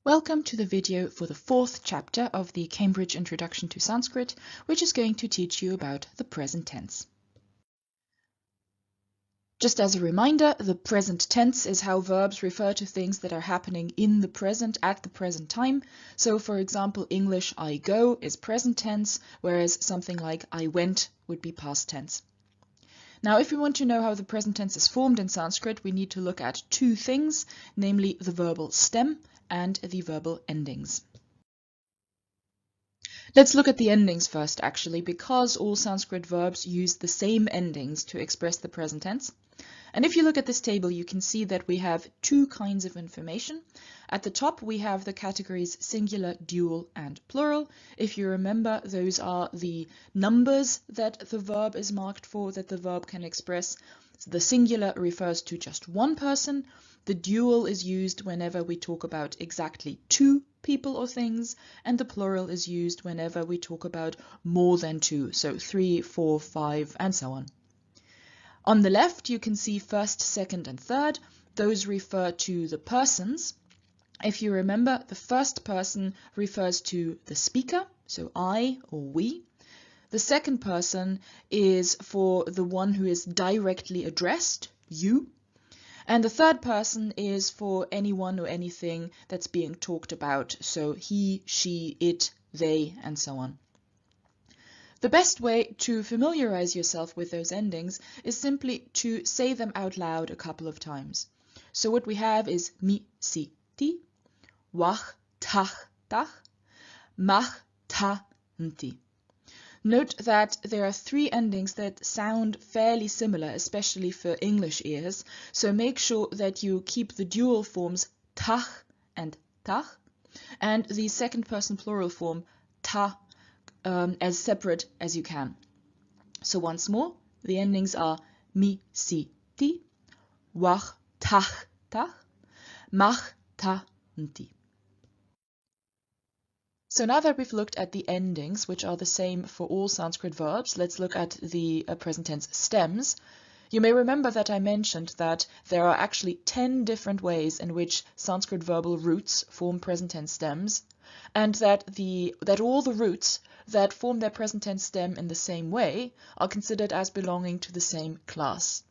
Welcome to the video for the fourth chapter of the Cambridge Introduction to Sanskrit, which is going to teach you about the present tense. Just as a reminder, the present tense is how verbs refer to things that are happening in the present at the present time. So, for example, English I go is present tense, whereas something like I went would be past tense. Now, if we want to know how the present tense is formed in Sanskrit, we need to look at two things, namely the verbal stem and the verbal endings. Let's look at the endings first, actually, because all Sanskrit verbs use the same endings to express the present tense. And if you look at this table, you can see that we have two kinds of information. At the top, we have the categories singular, dual, and plural. If you remember, those are the numbers that the verb is marked for, that the verb can express. The singular refers to just one person. The dual is used whenever we talk about exactly two people or things, and the plural is used whenever we talk about more than two, so 3, 4, 5, and so on. On the left, you can see first, second, and third. Those refer to the persons. If you remember, the first person refers to the speaker, so I or we. The second person is for the one who is directly addressed, you. And the third person is for anyone or anything that's being talked about, so he, she, it, they, and so on. The best way to familiarize yourself with those endings is simply to say them out loud a couple of times. So what we have is mi, si, ti, wach, tach, tach, mach, ta, nti. Note that there are three endings that sound fairly similar, especially for English ears, so make sure that you keep the dual forms tach and tach, and the second person plural form ta as separate as you can. So once more, the endings are mi, si, ti, wach, tach, tach, mach, ta, nti. So now that we've looked at the endings, which are the same for all Sanskrit verbs, let's look at the present tense stems. You may remember that I mentioned that there are actually 10 different ways in which Sanskrit verbal roots form present tense stems, and that all the roots that form their present tense stem in the same way are considered as belonging to the same class.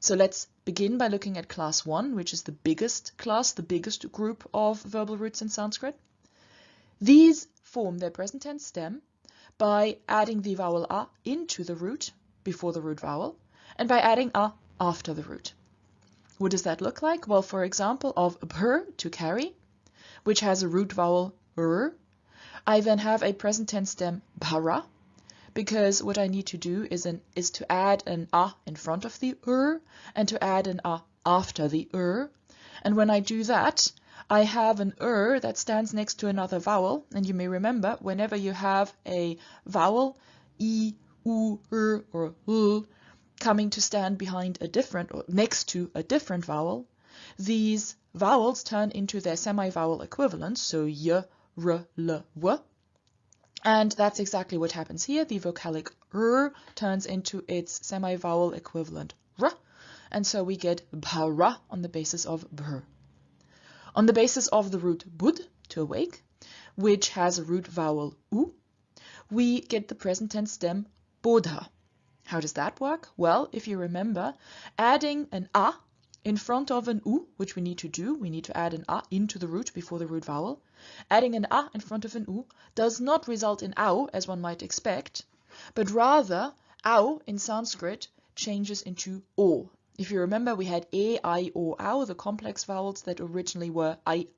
So let's begin by looking at class 1, which is the biggest class, the biggest group of verbal roots in Sanskrit. These form their present tense stem by adding the vowel a into the root before the root vowel, and by adding a after the root. What does that look like? Well, for example, of bhr, to carry, which has a root vowel r, I then have a present tense stem bhara, because what I need to do is to add an a in front of the r and to add an a after the r. And when I do that, I have an that stands next to another vowel, and you may remember whenever you have a vowel, I, U, or L, coming to stand behind a different or next to a different vowel, these vowels turn into their semi-vowel equivalents, so y, r, l, w. And that's exactly what happens here. The vocalic r turns into its semi-vowel equivalent r, and so we get bhara on the basis of bhr. On the basis of the root bud, to awake, which has a root vowel u, we get the present tense stem bodha. How does that work? Well, if you remember, adding an a in front of an u, which we need to do, we need to add an a into the root before the root vowel. Adding an a in front of an u does not result in au, as one might expect, but rather au in Sanskrit changes into o. If you remember, we had e, I, o, au, the complex vowels that originally were I,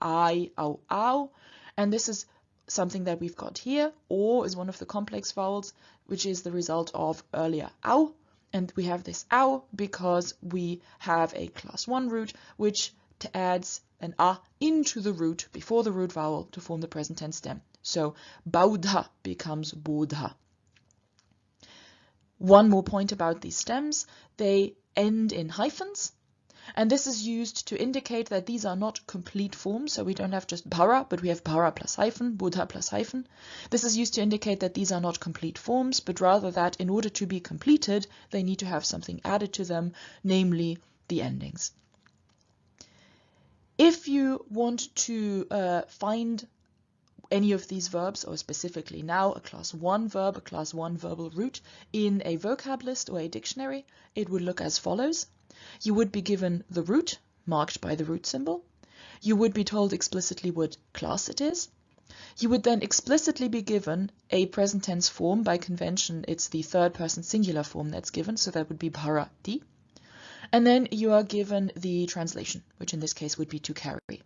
au, au, and this is something that we've got here. O is one of the complex vowels, which is the result of earlier au, and we have this au because we have a class 1 root, which adds an a into the root before the root vowel to form the present tense stem. So baudha becomes bodha. One more point about these stems, they end in hyphens, and this is used to indicate that these are not complete forms, so we don't have just bhara, but we have bhara plus hyphen, bodha plus hyphen. This is used to indicate that these are not complete forms, but rather that in order to be completed, they need to have something added to them, namely the endings. If you want to find any of these verbs, or specifically now a class 1 verb, a class 1 verbal root in a vocab list or a dictionary, it would look as follows. You would be given the root, marked by the root symbol. You would be told explicitly what class it is. You would then explicitly be given a present tense form. By convention, it's the third person singular form that's given, so that would be bharati. And then you are given the translation, which in this case would be to carry.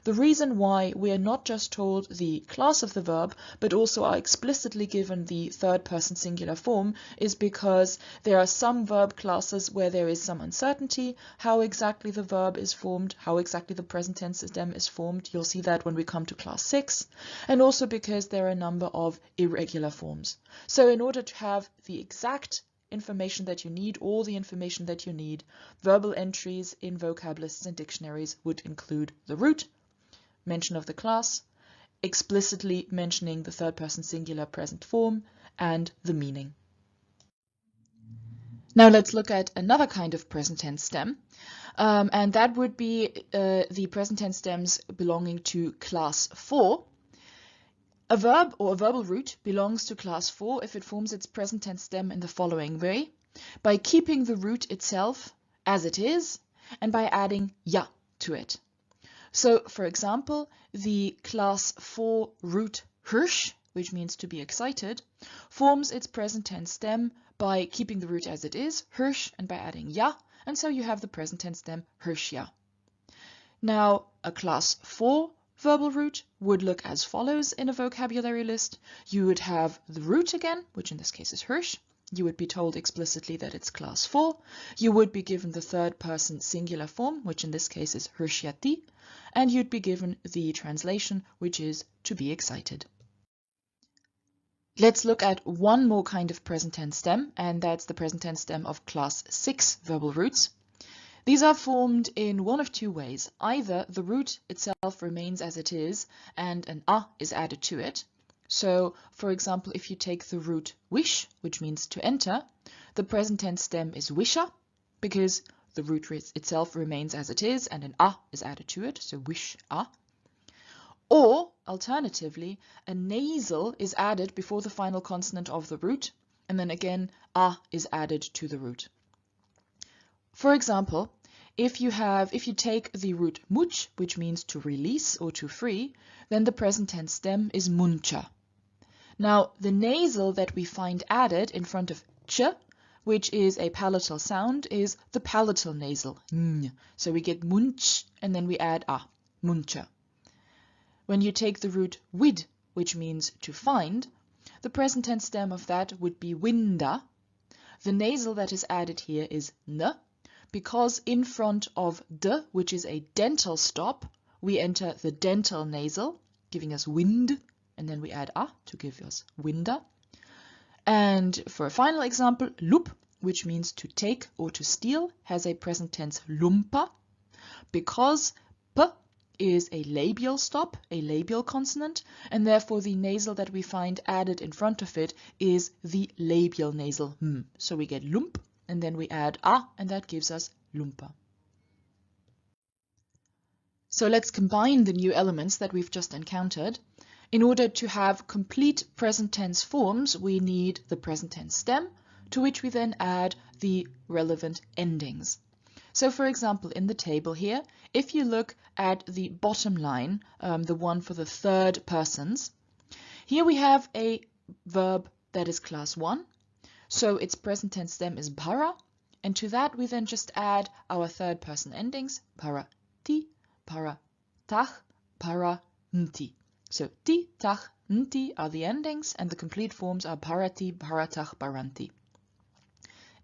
The reason why we are not just told the class of the verb, but also are explicitly given the third person singular form is because there are some verb classes where there is some uncertainty how exactly the verb is formed, how exactly the present tense stem is formed. You'll see that when we come to class 6. And also because there are a number of irregular forms. So in order to have the exact information that you need, all the information that you need, verbal entries in vocab lists and dictionaries would include the root, mention of the class, explicitly mentioning the third person singular present form, and the meaning. Now let's look at another kind of present tense stem, and that would be the present tense stems belonging to class 4. A verb or a verbal root belongs to class 4 if it forms its present tense stem in the following way: by keeping the root itself as it is and by adding ja to it. So, for example, the class 4 root hirsch, which means to be excited, forms its present tense stem by keeping the root as it is, hirsch, and by adding ja, and so you have the present tense stem hirschja. Now, a class 4 verbal root would look as follows in a vocabulary list. You would have the root again, which in this case is hirsch. You would be told explicitly that it's class 4. You would be given the third person singular form, which in this case is hirschjati, and you'd be given the translation, which is to be excited. Let's look at one more kind of present tense stem, and that's the present tense stem of class 6 verbal roots. These are formed in one of two ways. Either the root itself remains as it is and an a is added to it. So, for example, if you take the root wish, which means to enter, the present tense stem is wisha, because the root itself remains as it is and an a is added to it, so wish a. Or, alternatively, a nasal is added before the final consonant of the root, and then again a is added to the root. For example, if you take the root much, which means to release or to free, then the present tense stem is muncha. Now, the nasal that we find added in front of ch, which is a palatal sound, is the palatal nasal. So we get munch, and then we add a, muncha. When you take the root wid, which means to find, the present tense stem of that would be winda. The nasal that is added here is n, because in front of d, which is a dental stop, we enter the dental nasal, giving us wind, and then we add a to give us winda. And for a final example, lup, which means to take or to steal, has a present tense lumpa, because p is a labial stop, a labial consonant, and therefore the nasal that we find added in front of it is the labial nasal m. So we get lump, and then we add a, and that gives us lumpa. So let's combine the new elements that we've just encountered. In order to have complete present tense forms, we need the present tense stem, to which we then add the relevant endings. So for example, in the table here, if you look at the bottom line, the one for the third persons, here we have a verb that is class 1. So its present tense stem is para, and to that we then just add our third person endings, para ti, para tach, para nti. So ti, tach, nti are the endings, and the complete forms are parati, paratach, paranti.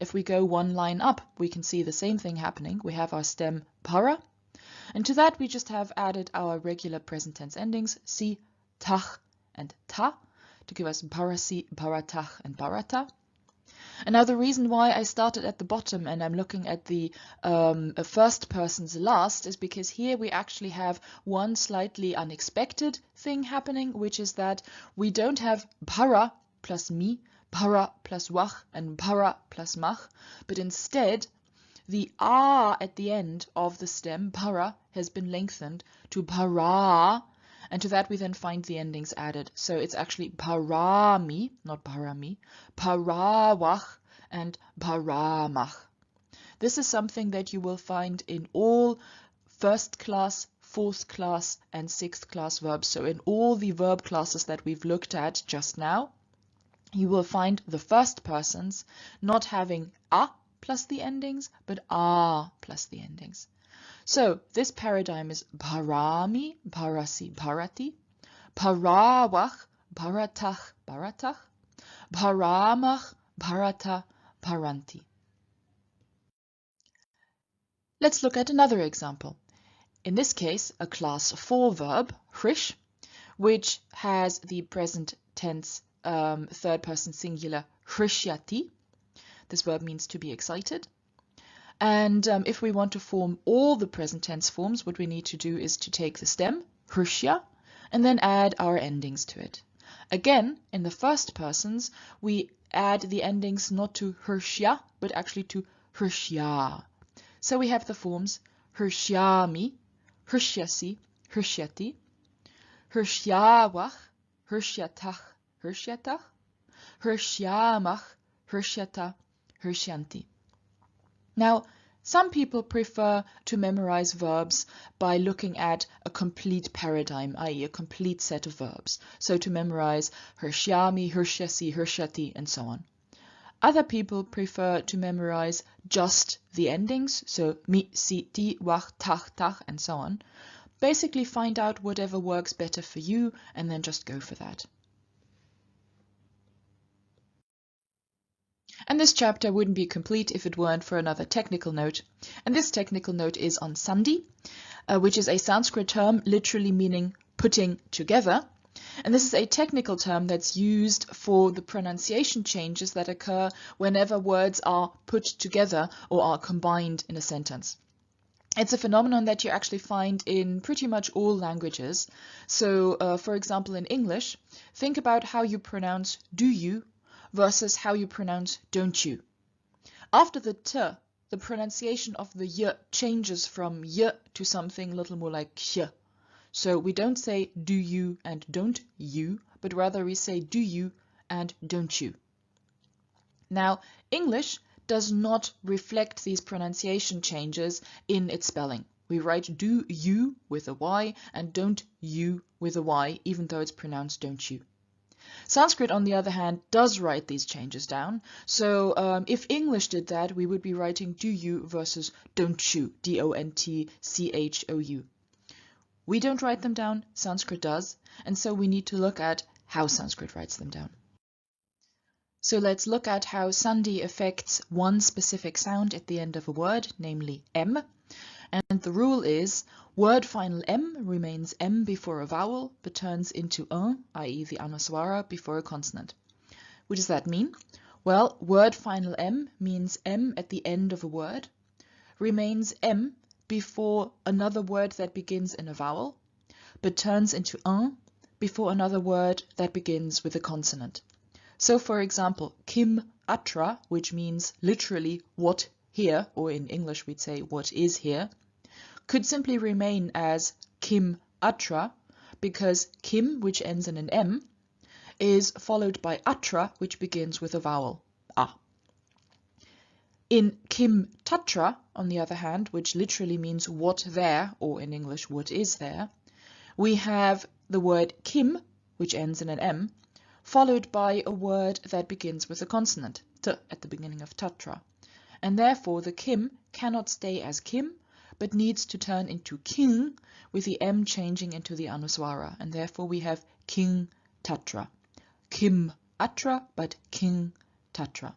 If we go one line up, we can see the same thing happening. We have our stem para, and to that we just have added our regular present tense endings, si, tach, and ta, to give us parasi, paratach, and parata. And now the reason why I started at the bottom and I'm looking at the first person's last is because here we actually have one slightly unexpected thing happening, which is that we don't have para plus mi, para plus wach, and para plus mach, but instead the a at the end of the stem, para, has been lengthened to para, and to that we then find the endings added. So it's actually parami, not parami, parawach, and paramach. This is something that you will find in all first class, fourth class, and sixth class verbs. So in all the verb classes that we've looked at just now, you will find the first persons not having a plus the endings, but a plus the endings. So this paradigm is parami, parasi, parati, parawach, paratach, paratach, paramach, parata, paranti. Let's look at another example. In this case, a class 4 verb, hrish, which has the present tense third person singular hrishyati. This verb means to be excited. And if we want to form all the present tense forms, what we need to do is to take the stem, hrishya, and then add our endings to it. Again, in the first persons, we add the endings not to hrishya, but actually to hrishya. So we have the forms hrishyami, hrishyasi, hrishyati, hrishyawach, hrishyatach, hrishyatach, hrishyamach, hrishyata, hrisyanti. Now, some people prefer to memorize verbs by looking at a complete paradigm, i.e. a complete set of verbs. So to memorize hrishyami, hrishyasi, hrishyati, and so on. Other people prefer to memorize just the endings, so mi, si, ti, wach, tach, tach, and so on. Basically find out whatever works better for you and then just go for that. And this chapter wouldn't be complete if it weren't for another technical note. And this technical note is on sandhi, which is a Sanskrit term literally meaning putting together. And this is a technical term that's used for the pronunciation changes that occur whenever words are put together or are combined in a sentence. It's a phenomenon that you actually find in pretty much all languages. So, for example, in English, think about how you pronounce do you versus how you pronounce don't you. After the t, the pronunciation of the y changes from y to something a little more like ch. So we don't say do you and don't you, but rather we say do you and don't you. Now, English does not reflect these pronunciation changes in its spelling. We write do you with a y and don't you with a y, even though it's pronounced don't you. Sanskrit, on the other hand, does write these changes down. So if English did that, we would be writing do you versus don't you, D-O-N-T-C-H-O-U. We don't write them down, Sanskrit does, and so we need to look at how Sanskrit writes them down. So let's look at how sandhi affects one specific sound at the end of a word, namely M. And the rule is word final M remains M before a vowel, but turns into un, i.e. the anuswara, before a consonant. What does that mean? Well, word final M means M at the end of a word, remains M before another word that begins in a vowel, but turns into un before another word that begins with a consonant. So, for example, kim atra, which means literally what here, or in English we'd say what is here, could simply remain as kim atra because kim, which ends in an M, is followed by atra, which begins with a vowel, a. In kim tatra, on the other hand, which literally means what there, or in English what is there, we have the word kim, which ends in an M, followed by a word that begins with a consonant, t, at the beginning of tatra. And therefore the kim cannot stay as kim, but needs to turn into king, with the M changing into the anuswara, and therefore we have king tatra. Kim atra, but king tatra.